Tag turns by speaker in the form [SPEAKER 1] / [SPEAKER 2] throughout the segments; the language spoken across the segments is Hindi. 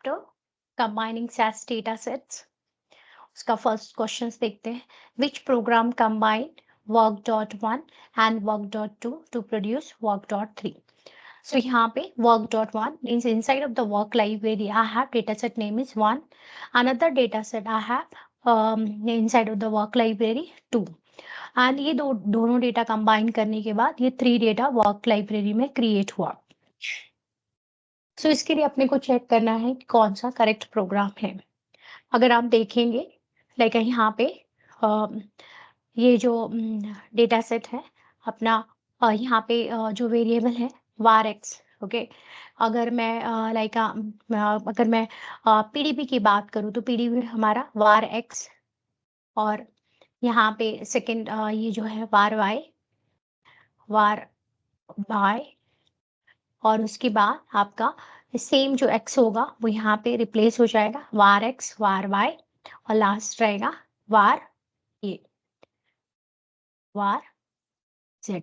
[SPEAKER 1] Chapter combining sets data sets. उसका फर्स्ट क्वेश्चन देखते हैं। Which program combine work dot one and work dot two to produce work dot three. So यहाँ पे work dot one means inside of the work library I have data set name is one. Another data set I have inside of the work library two. And ये दोनों डेटा कंबाइन करने के बाद ये थ्री डेटा वर्क लाइब्रेरी में क्रिएट हुआ। सो इसके लिए अपने को चेक करना है कि कौन सा करेक्ट प्रोग्राम है। अगर आप देखेंगे लाइक यहाँ पे ये जो डेटा सेट है अपना, यहाँ पे जो वेरिएबल है var x। ओके, अगर मैं लाइक अगर मैं पीडीबी की बात करूँ तो पीडीबी में हमारा var x, और यहाँ पे सेकंड ये जो है var y, और उसके बाद आपका सेम जो x होगा वो यहाँ पे रिप्लेस हो जाएगा var x var y, और लास्ट रहेगा var ये var z।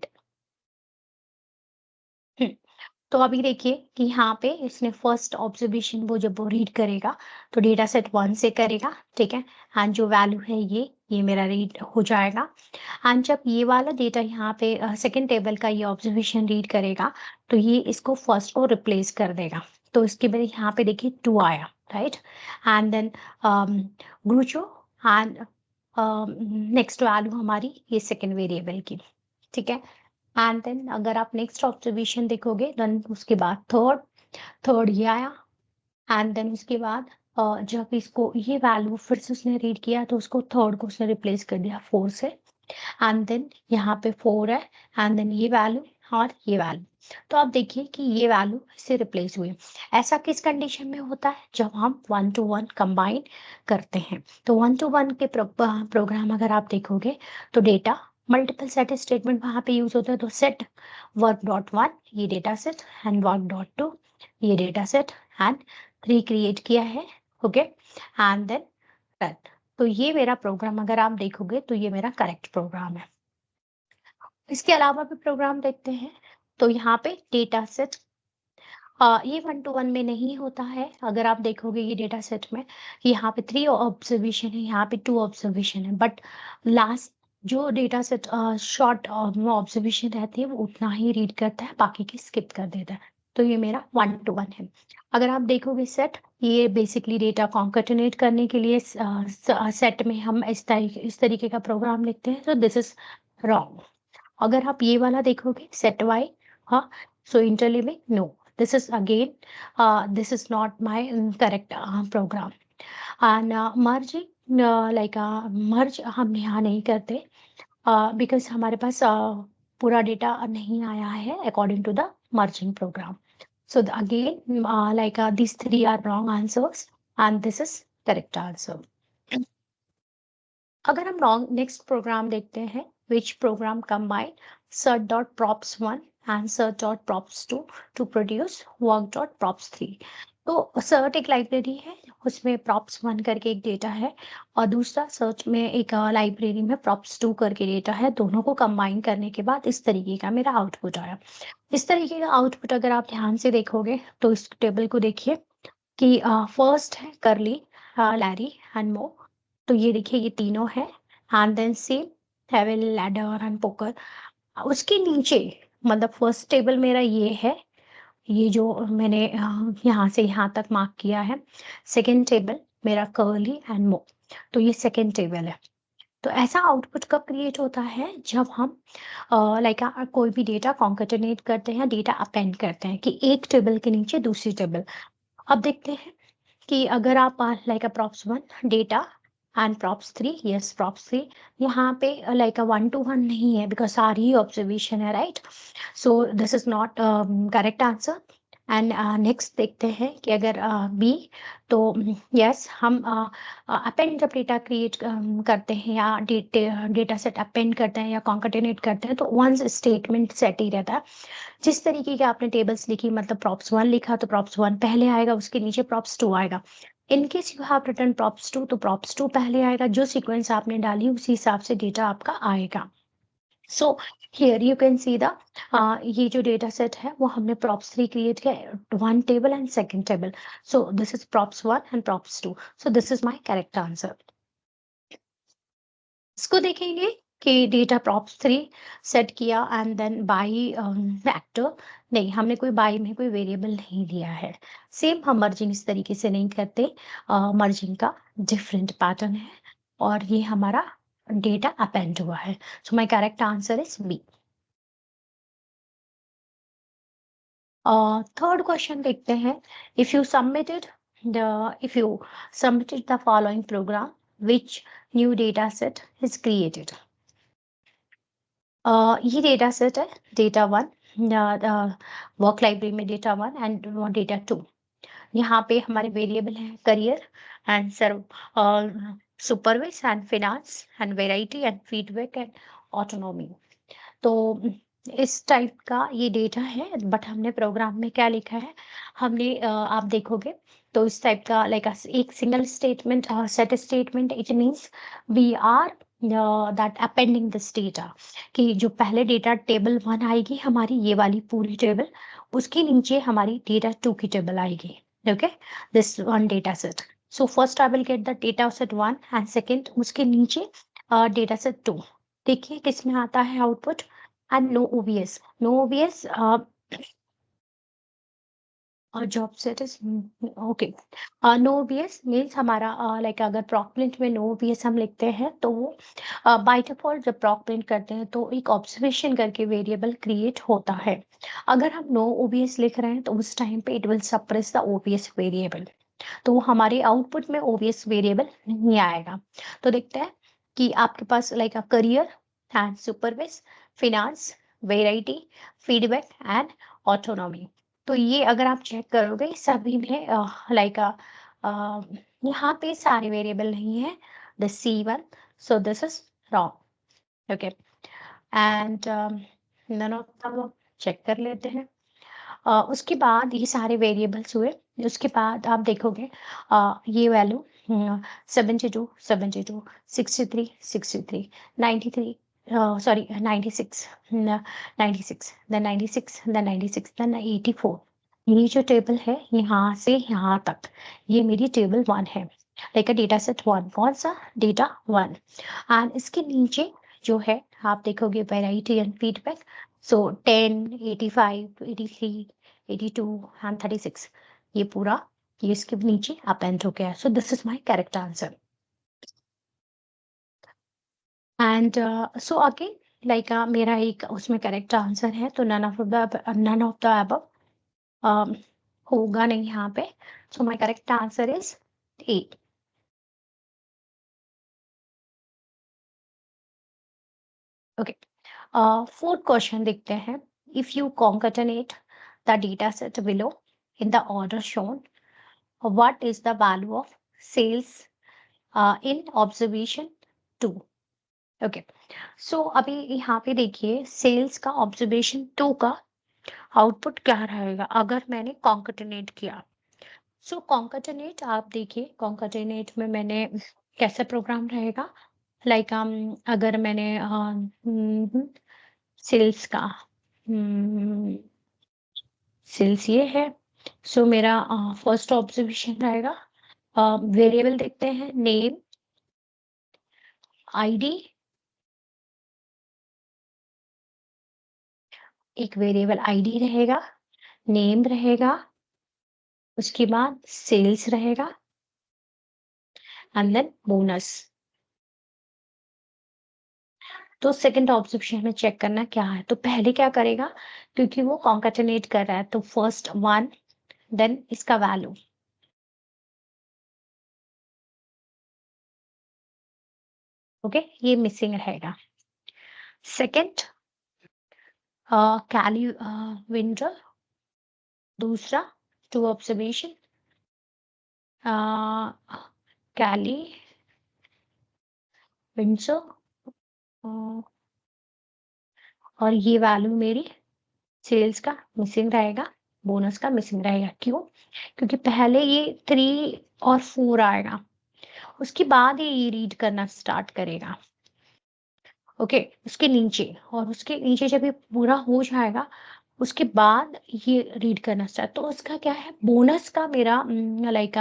[SPEAKER 1] तो अभी देखिए कि यहाँ पे इसने फर्स्ट ऑब्जर्वेशन वो जब वो रीड करेगा तो डेटा सेट वन से करेगा, ठीक है। एंड जो वैल्यू है ये मेरा रीड हो जाएगा। एंड जब ये वाला डेटा यहाँ पे सेकंड टेबल का ये ऑब्जर्वेशन रीड करेगा तो ये इसको फर्स्ट को रिप्लेस कर देगा। तो इसके बाद यहाँ पे देखिए टू आया, राइट। एंड देन ग्रुचो एंड नेक्स्ट वैल्यू हमारी ये सेकेंड वेरिएबल की, ठीक है। एंड देन अगर आप नेक्स्ट ऑब्जर्वेशन देखोगे देन उसके बाद थर्ड ये आया। एंड देन उसके बाद जब इसको ये वैल्यू फिर से उसने रीड किया तो उसको थर्ड को उसने रिप्लेस कर दिया फोर से। एंड देन यहाँ पे फोर है, एंड देन ये वैल्यू और ये वैल्यू। तो आप देखिए कि ये वैल्यू इससे रिप्लेस हुई। ऐसा किस कंडीशन में होता है? जब हम वन टू वन कंबाइन करते हैं। तो वन टू वन के प्रोग्राम अगर आप देखोगे तो डेटा मल्टीपल सेट स्टेटमेंट वहां पे यूज होता है। तो सेट वर्क डॉट वन ये data set and work dot two ये data set and three create किया है, ओके। And then run. तो ये मेरा प्रोग्राम अगर आप देखोगे तो ये मेरा करेक्ट प्रोग्राम है। इसके अलावा भी प्रोग्राम देखते हैं। तो यहाँ पे डेटा सेट ये वन टू वन में नहीं होता है। अगर आप देखोगे ये डेटा सेट में यहाँ पे थ्री ऑब्जर्वेशन है, यहाँ पे टू ऑब्जर्वेशन है, बट लास्ट जो डेटा सेट शॉर्ट ऑब्जर्वेशन रहती है वो उतना ही रीड करता है, बाकी की स्किप कर देता है। तो ये मेरा वन टू वन है। अगर आप देखोगे सेट, ये बेसिकली डेटा कॉन्केटिनेट करने के लिए सेट में हम इस तरीके का प्रोग्राम लिखते हैं। तो दिस इज रॉन्ग। अगर आप ये वाला देखोगे सेट वाई, हाँ, सो इंटरलिविंग no, this is again this is not my correct program। and merging like merge हम यहाँ नहीं करते because हमारे पास पूरा डेटा नहीं आया है according to the merging program। so again like these three are wrong answers and this is correct answer। अगर हम लॉन्ग नेक्स्ट प्रोग्राम देखते हैं, which program combine search dot props one and search dot props two to produce work dot props three। तो सर्ट एक लाइब्रेरी है, उसमें props वन करके एक डेटा है और दूसरा सर्च में एक लाइब्रेरी में props टू करके डेटा है। दोनों को कंबाइन करने के बाद इस तरीके का मेरा आउटपुट आया। इस तरीके का आउटपुट अगर आप ध्यान से देखोगे तो इस टेबल को देखिए कि फर्स्ट है करली, लैरी एंड मो। तो ये देखिए ये तीनों है। एंड देन सेम हेवल, लैडर एंड पोकर। उसके नीचे मतलब फर्स्ट टेबल मेरा ये है, ये जो मैंने यहाँ से यहाँ तक मार्क किया है। सेकंड टेबल मेरा कर्ली एंड मो। तो ये सेकंड टेबल है। तो ऐसा आउटपुट कब क्रिएट होता है? जब हम लाइक कोई भी डेटा कॉन्केटिनेट करते हैं, डेटा अपेंड करते हैं कि एक टेबल के नीचे दूसरी टेबल। अब देखते हैं कि अगर आप like props one data and props three, yes props three, यहाँ पे लाइक वन टू वन नहीं है बिकॉज सारी ऑब्जर्वेशन है, right. So this is not correct answer. And next देखते हैं कि अगर बी, तो यस हम अपेंड जब डेटा क्रिएट करते हैं या डेटा सेट अपेंड करते हैं या कॉन्केटिनेट करते हैं तो वंस स्टेटमेंट सेट ही रहता है। जिस तरीके के आपने टेबल्स लिखी, मतलब प्रॉप्स वन लिखा तो प्रॉप्स वन पहले आएगा, उसके नीचे प्रॉप्स टू आएगा। In case you have written props two तो प्रॉप्स टू पहले आएगा। जो सीक्वेंस आपने डाली उसी हिसाब से डेटा आपका आएगा। So here you can see the ये जो डेटा सेट है वो हमने प्रॉप्स 3 क्रिएट किया, one table and second table. So this is props 1 and props 2. So this is my correct answer. इसको देखेंगे कि डेटा प्रॉप्स 3 सेट किया एंड देन बाई फैक्टर. नहीं, हमने कोई बाई में कोई वेरिएबल नहीं दिया है. सेम हम मर्जिंग इस तरीके से नहीं करते. मर्जिंग का डिफरेंट पैटर्न है और ये हमारा डेटा अपेंड हुआ है. So my correct answer is B. Third question देखते हैं. If you submitted the following program, which new data set is created. ये डेटा सेट है डेटा 1, वर्क लाइब्रेरी में डेटा 1 एंड डेटा 2. यहाँ पे हमारे वेरिएबल हैं career and serve, supervise and finance and variety and feedback and autonomy. तो इस टाइप का ये डेटा है, बट हमने प्रोग्राम में क्या लिखा है, हमने आप देखोगे तो इस टाइप का लाइक एक single statement, set statement. It means we are that appending this data, कि जो पहले डेटा टेबल 1 आएगी हमारी, ये वाली पूरी टेबल, उसके नीचे हमारी डेटा 2 की टेबल आएगी. Okay, this one data set. So first I will get the data set 1 and second उसके नीचे डेटा सेट 2. देखिए किसमें आता है output. And no OBS, no OBS और job set is okay. No OBS means हमारा लाइक अगर प्रॉक्लिंट में नो ओबीएस हम लिखते हैं तो वो बाय डिफॉल्ट जब प्रॉक्लिंट करते हैं तो एक ऑब्जर्वेशन करके वेरिएबल क्रिएट होता है. अगर हम नो ओबीएस लिख रहे हैं तो उस टाइम पे it will suppress the OBS variable, तो हमारे आउटपुट में ओबीएस वेरिएबल नहीं आएगा. तो देखते हैं कि आपके पास like a career and supervise, finance, variety, feedback and autonomy. तो ये अगर आप चेक करोगे सभी में लाइक यहाँ पे सारे वेरिएबल नहीं है. The C1, so this is wrong. Okay, and none of the check कर लेते हैं. उसके बाद ये सारे वेरिएबल्स हुए. उसके बाद आप देखोगे ये value 72, 72, 63, 63, 93, sorry 96, 96, then 96, then 96, then 84. ये जो टेबल है यहाँ से यहाँ तक, ये मेरी टेबल 1 है, लाइक अ डेटा सेट 1. कौन सा डेटा 1. एंड इसके नीचे जो है आप देखोगे variety and feedback. So 10, 85, 83, 82 and 36, ये पूरा ये इसके नीचे अपेंड हो गया. सो this is my correct answer. And so again like मेरा एक उसमें करेक्ट आंसर है, तो नन ऑफ द अबव होगा नहीं यहाँ पे. सो my correct answer is a. Okay, fourth question देखते हैं. If you concatenate the data set below in the order shown, what is the value of sales in observation 2. Okay, सो अभी यहाँ पे देखिए सेल्स का ऑब्जर्वेशन 2 का आउटपुट क्या रहेगा अगर मैंने कॉन्कटेनेट किया. सो कॉन्कटेनेट आप देखिए, कॉन्कटेनेट में मैंने कैसा प्रोग्राम रहेगा, लाइक अगर मैंने सेल्स का सेल्स ये है. सो मेरा फर्स्ट ऑब्जर्वेशन रहेगा, वेरिएबल देखते हैं, नेम, आईडी, एक वेरिएबल आईडी रहेगा, नेम रहेगा, उसके बाद सेल्स रहेगा एंड देन बोनस. तो सेकंड ऑब्जर्वेशन में चेक करना क्या है, तो पहले क्या करेगा, क्योंकि वो कॉन्केटेनेट कर रहा है तो फर्स्ट 1, देन इसका वैल्यू. ओके, ये मिसिंग रहेगा. सेकंड कैली विंडो, दूसरा टू ऑब्जर्वेशन कैली विंडो, और ये वैल्यू मेरी सेल्स का मिसिंग रहेगा, बोनस का मिसिंग रहेगा. क्यों, क्योंकि पहले ये 3 और 4 आएगा, उसके बाद ये रीड करना स्टार्ट करेगा. ओके, उसके नीचे, और उसके नीचे जब ये पूरा हो जाएगा, उसके बाद ये रीड करना स्टार्ट। तो उसका क्या है, बोनस का मेरा लाइक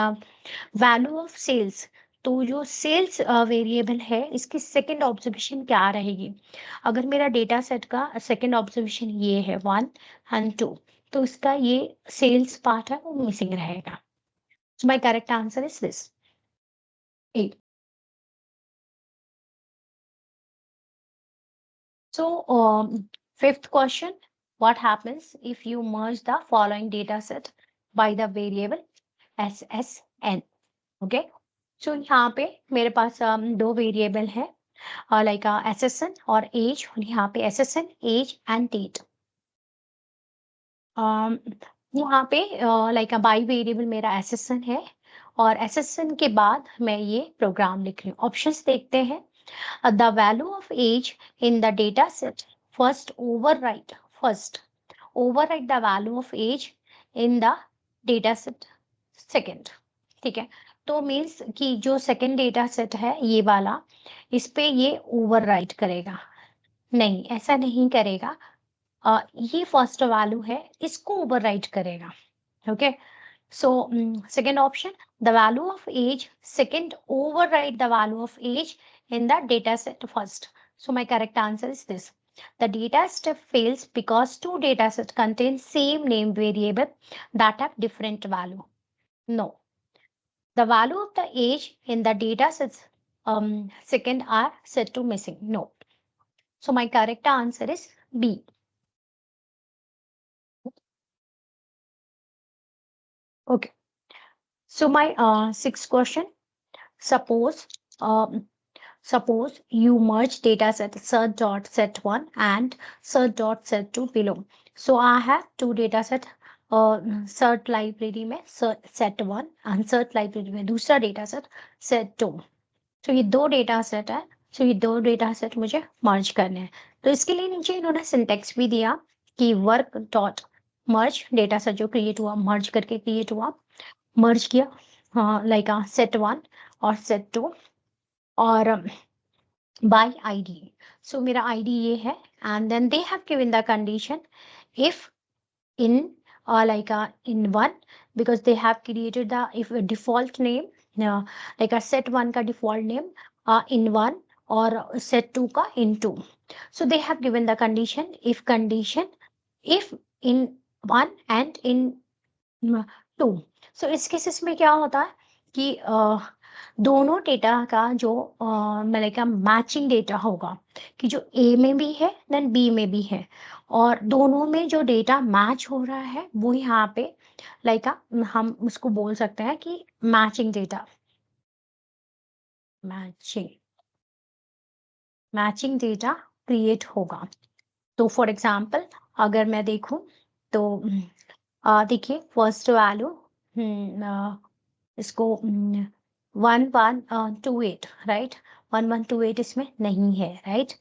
[SPEAKER 1] वैल्यू ऑफ सेल्स। तो जो सेल्स वेरिएबल है, इसकी सेकंड ऑब्जर्वेशन क्या रहेगी? अगर मेरा डेटा सेट का सेकंड ऑब्जर्वेशन ये है 1 एंड 2, तो इसका ये सेल्स पार्ट है वो मिसिंग रहेगा। सो my correct answer is this, A. So, fifth question, what happens if you merge the following data set by the variable SSN? Okay, so यहाँ पे मेरे पास दो वेरिएबल है, लाइक SSN और एज, और यहाँ पे SSN एज एंड डेट। यहाँ पे लाइक बाई वेरिएबल मेरा SSN है, और SSN के बाद मैं ये प्रोग्राम लिख रही हूँ। ऑप्शंस देखते हैं। The value of age in the data set first overwrite the value of age in the data set second। ठीक है, तो मीन्स कि जो सेकंड डेटा सेट है ये वाला, इस पे ये ओवरराइट करेगा। नहीं, ऐसा नहीं करेगा। ये फर्स्ट वैल्यू है, इसको ओवरराइट करेगा। Okay, so second option, the value of age second override the value of age in the data set first. So my correct answer is this. The data step fails because two data sets contain same name variable that have different value. No. The value of the age in the data sets second are set to missing. No. So my correct answer is B. Okay. So my sixth question. Suppose Suppose you merge data set cert.set1 and cert.set2 below. So I have two data set, cert library में set1 and cert library में दूसरा data set set2। तो ये दो डेटा सेट है, तो ये दो डेटा सेट मुझे मर्ज करने हैं। तो इसके लिए नीचे इन्होंने सिंटेक्स भी दिया कि वर्क डॉट मर्ज, डेटा सेट जो क्रिएट हुआ मर्ज करके क्रिएट हुआ, मर्ज किया लाइक set1 और set2, और by ID. So मेरा ID ये है, and then they have given the condition if in in one, because they have created the if a default name like a set1 का default name in one और set2 का in two. So they have given the condition if in one and in two. So इस केसेस में क्या होता है कि दोनों डेटा का जो मतलब का मैचिंग डेटा होगा, कि जो ए में भी है देन बी में भी है, और दोनों में जो डेटा मैच हो रहा है वो यहाँ पे लाइक हम उसको बोल सकते हैं कि matching data, matching matching data create होगा। तो फॉर एग्जांपल अगर मैं देखूं तो देखिए फर्स्ट वैल्यू इसको 1128 राइट, 1128 इसमें नहीं है राइट,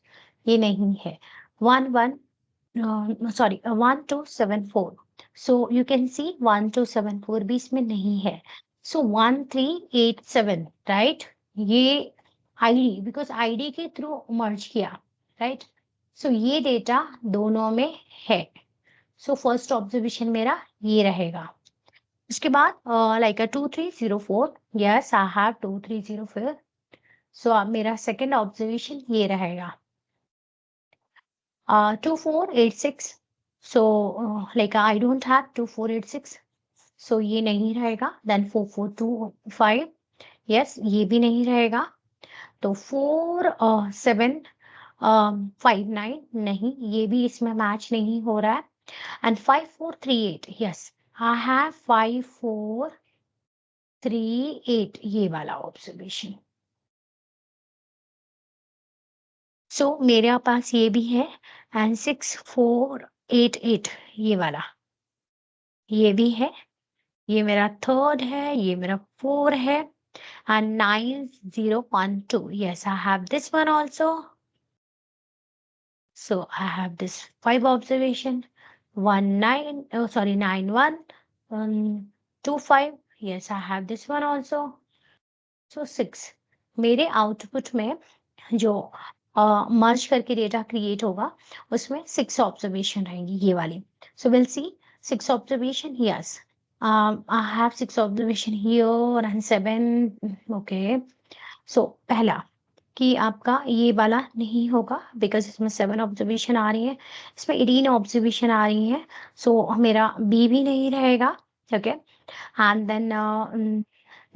[SPEAKER 1] ये नहीं है। 1274, सो यू कैन सी 1274 भी इसमें नहीं है। सो 1387 राइट, ये आईडी, बिकॉज आईडी के थ्रू मर्ज किया राइट। सो ये डेटा दोनों में है। सो फर्स्ट ऑब्जर्वेशन मेरा ये रहेगा। उसके बाद लाइक 2304, यस आई हैव 2304। सो अब मेरा सेकंड ऑब्जर्वेशन ये रहेगा 2486। So like I don't have 2486, सो ये नहीं रहेगा। देन 4425, यस ये भी नहीं रहेगा। तो 4759 नहीं, ये भी इसमें मैच नहीं हो रहा है। एंड 5438, यस आई हैव 5438, ये वाला ऑब्जर्वेशन। सो मेरे पास ये भी है, एंड 6488 ये वाला, ये भी है। ये मेरा थर्ड है, ये मेरा 4 है, and 9012, yes I have this one also. So I have this 5 observation, 9125, yes I have this one also। So 6 मेरे आउटपुट में जो मर्ज करके डेटा क्रिएट होगा, उसमें 6 ऑब्जर्वेशन रहेंगी ये वाली. So will see 6 observation. Yes, I have 6 observation here and 7. Okay, so पहला कि आपका ये वाला नहीं होगा बिकॉज इसमें 7 ऑब्जर्वेशन आ रही है, इसमें 18 ऑब्जर्वेशन आ रही है. सो मेरा बी भी नहीं रहेगा. Okay, and then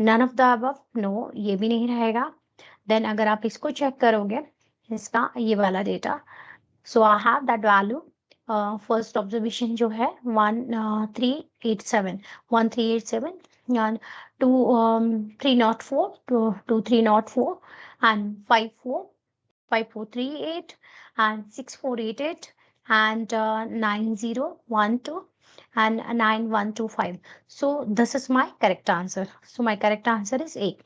[SPEAKER 1] none of the above, no, ये भी नहीं रहेगा. देन अगर आप इसको चेक करोगे, इसका ये वाला data, so I have that value. First observation जो है 1387, 1387, and 2304, 2304, and 5438, and 6488, and 9012, and 9125. So this is my correct answer. So my correct answer is A.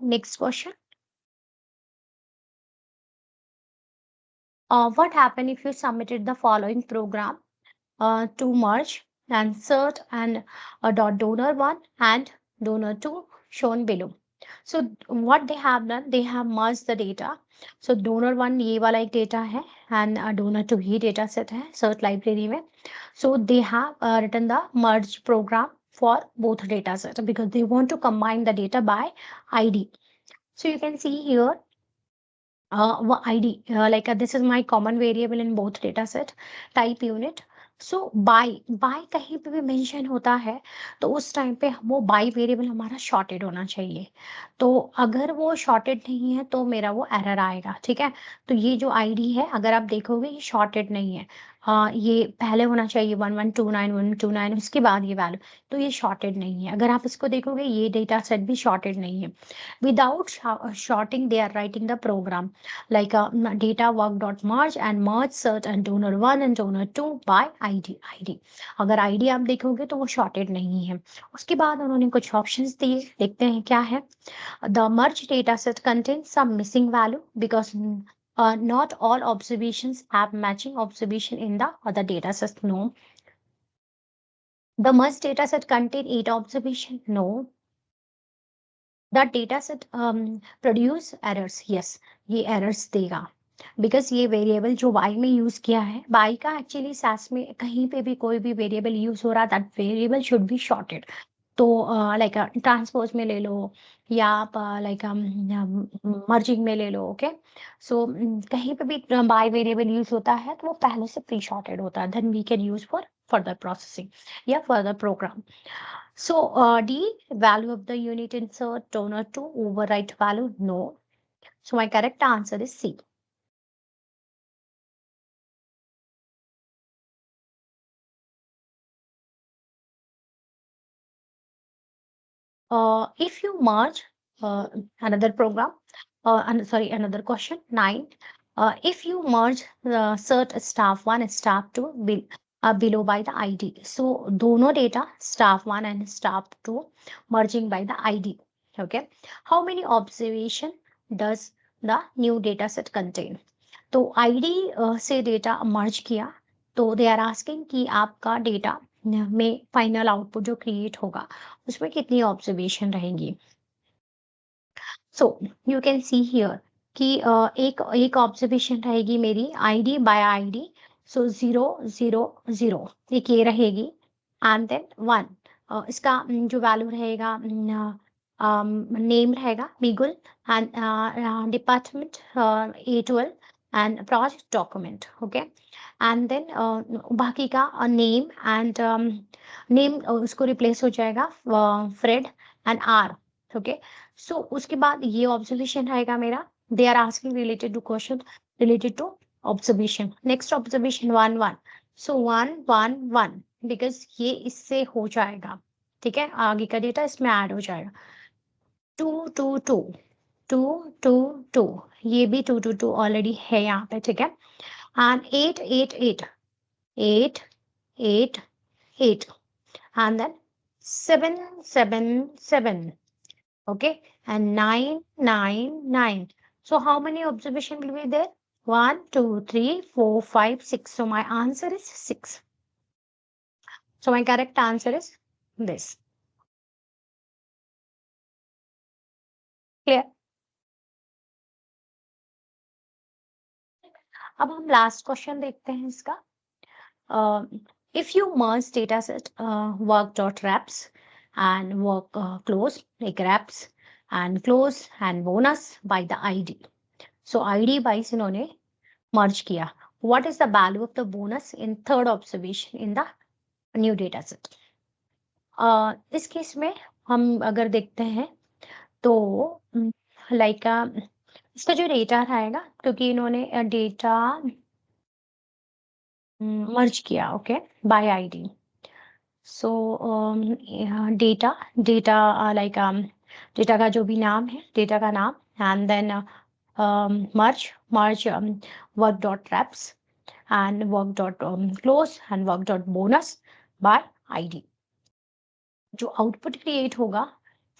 [SPEAKER 1] Next question. What happened if you submitted the following program to merge and insert and dot donor 1 and donor 2 shown below? So what they have done, they have merged the data. So donor 1 ये वाला एक data है and donor 2 he data set है cert library में. So they have written the merge program for both data sets because they want to combine the data by ID. So you can see here ID, like this is my common variable in both data set, type unit. So by कहीं पे भी मेंशन होता है तो उस टाइम पे वो बाय वेरिएबल हमारा शॉर्टेड होना चाहिए. तो अगर वो शॉर्टेड नहीं है तो मेरा वो एरर आएगा. ठीक है, तो ये जो आईडी है अगर आप देखोगे ये शॉर्टेड नहीं है. ये पहले होना चाहिए 1129 उसके बाद ये वैल्यू, तो ये शॉर्टेड नहीं है. अगर आप इसको देखोगे ये डेटा सेट भी शॉर्टेड नहीं है. Without sorting they are writing the program like data work dot merge and merge cert and donor 1 and donor 2 by ID. अगर ID आप देखोगे तो वो shorted नहीं है. उसके बाद उन्होंने कुछ options दिए, देखते हैं क्या है. The merge data set contains some missing value because not all observations have matching observation in the other data set. No. The merge data set contain 8 observation. No. The data set produce errors. Yes, ये errors देगा बिकॉज ये वेरिएबल जो y में यूज किया है, y का एक्चुअली सास में कहीं पे भी कोई भी वेरिएबल यूज हो रहा, that variable should be shorted. तो लाइक ट्रांसपोज में ले लो या आप लाइक मर्जिंग में ले लो. ओके, सो कहीं पे भी बाय वेरिएबल यूज होता है तो वो पहले से प्री शॉर्टेड होता है, then we can use for further processing या further program. So D, value of the unit insert donor 2 overwrite value, no. So my correct answer is C. If you merge another program, another question 9. If you merge the cert staff 1 and staff 2 below by the ID. So दोनों data staff 1 and staff 2 merging by the ID. Okay. How many observation does the new data set contain? तो ID से डेटा मर्ज किया तो दे आर आस्किंग कि आपका डेटा में फाइनल आउटपुट जो क्रिएट होगा उसमें कितनी ऑब्जर्वेशन रहेंगी. So you can see here कि एक ऑब्जर्वेशन रहेगी मेरी आईडी बाय आईडी. सो 000 एक ये रहेगी एंड देन 1 इसका जो वैल्यू रहेगा नेम रहेगा बिगुल and department A12 and project document. Okay, and then बाकी का नेम एंड नेम उसको रिप्लेस हो जाएगा Fred and R. Okay, so उसके बाद ये ऑब्जर्वेशन रहेगा मेरा. They are asking related to question related to observation. Next observation 1 1. सो 1 1 1 बिकॉज ये इससे हो जाएगा. ठीक है, आगे का डेटा इसमें ऐड हो जाएगा. 2 2 2 2 2 2 ये भी 2 2 2 ऑलरेडी है यहाँ पे. ठीक है, and 8 8 8 8 8 8 and then 7 7 7. Okay, and 9 9 9. So how many observation will be there? 1, 2, 3, 4, 5, 6. So my answer is 6. So my correct answer is this. Clear? अब हम लास्ट क्वेश्चन देखते हैं इसका. If you merge data set work.wraps and work close, like wraps and close and bonus by the ID. So ID wise इन्होंने merge किया. What is the value of the bonus in third observation in the new data set? इस केस में हम अगर देखते हैं तो लाइक इसका जो डेटा रहेगा, क्योंकि इन्होंने डेटा मर्ज किया, okay, by ID. So data data like data का जो भी नाम है, डेटा का नाम, and then merge merge work dot raps and work dot close and work dot bonus by ID. जो आउटपुट क्रिएट होगा,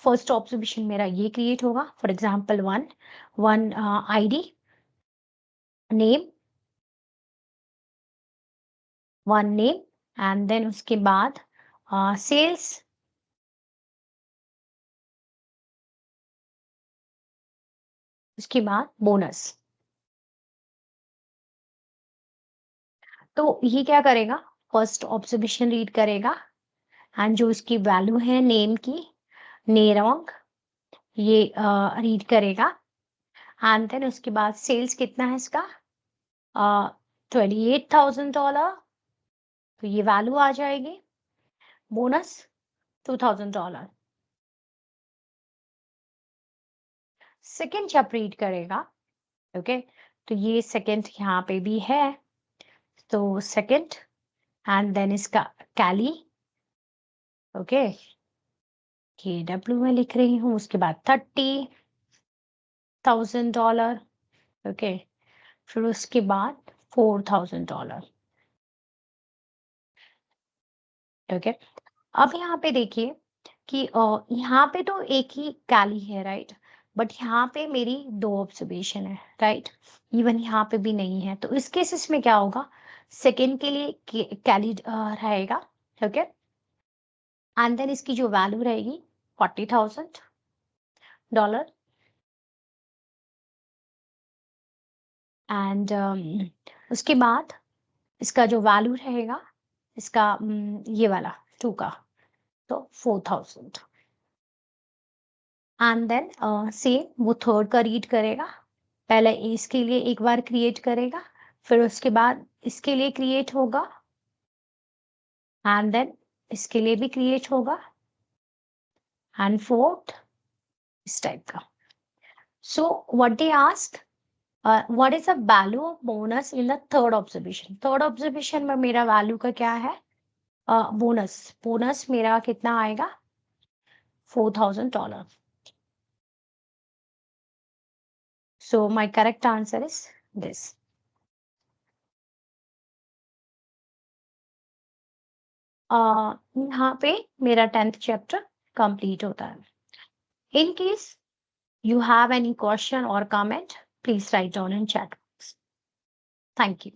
[SPEAKER 1] फर्स्ट ऑब्जर्वेशन मेरा ये क्रिएट होगा. For example one ID name, one name, and then उसके बाद सेल्स, उसके बाद बोनस. तो ये क्या करेगा, फर्स्ट ऑब्जर्वेशन रीड करेगा एंड जो इसकी वैल्यू है नेम की, नेरोंग, ये रीड करेगा. एंड देन उसके बाद सेल्स कितना है इसका, $28,000, तो ये वैल्यू आ जाएगी. बोनस $2,000. सेकेंड जब रीड करेगा, ओके, तो ये सेकेंड यहाँ पे भी है, तो सेकेंड एंड देन इसका कैली, ओके, KW में लिख रही हूँ. उसके बाद $30,000, ओके, फिर उसके बाद $4,000, ओके. अब यहाँ पे देखिए कि यहाँ पे तो एक ही कैली है, राइट, बट यहाँ पे मेरी दो ऑब्जर्वेशन है, राइट, इवन यहाँ पे भी नहीं है. तो इस केसेस में क्या होगा, सेकेंड के लिए कैली रहेगा, ओके, एंड देन इसकी जो वैल्यू रहेगी $40,000, एंड उसके बाद इसका जो वैल्यू रहेगा, इसका ये वाला 2 का, तो 4,000. एंड देन सेम वो थर्ड का रीड करेगा. पहले इसके लिए एक बार क्रिएट करेगा, फिर उसके बाद इसके लिए क्रिएट होगा, एंड देन इसके लिए भी क्रिएट होगा, एंड फोर्थ इस टाइप का. So what they ask, what is the value of bonus in the third observation. Third observation में मेरा वैल्यू का क्या है, बोनस. बोनस मेरा कितना आएगा, $4,000. So my correct answer is this. यहाँ पे मेरा 10th चैप्टर कंप्लीट होता है. In case you have any question or comment, please write down in chat box. Thank you.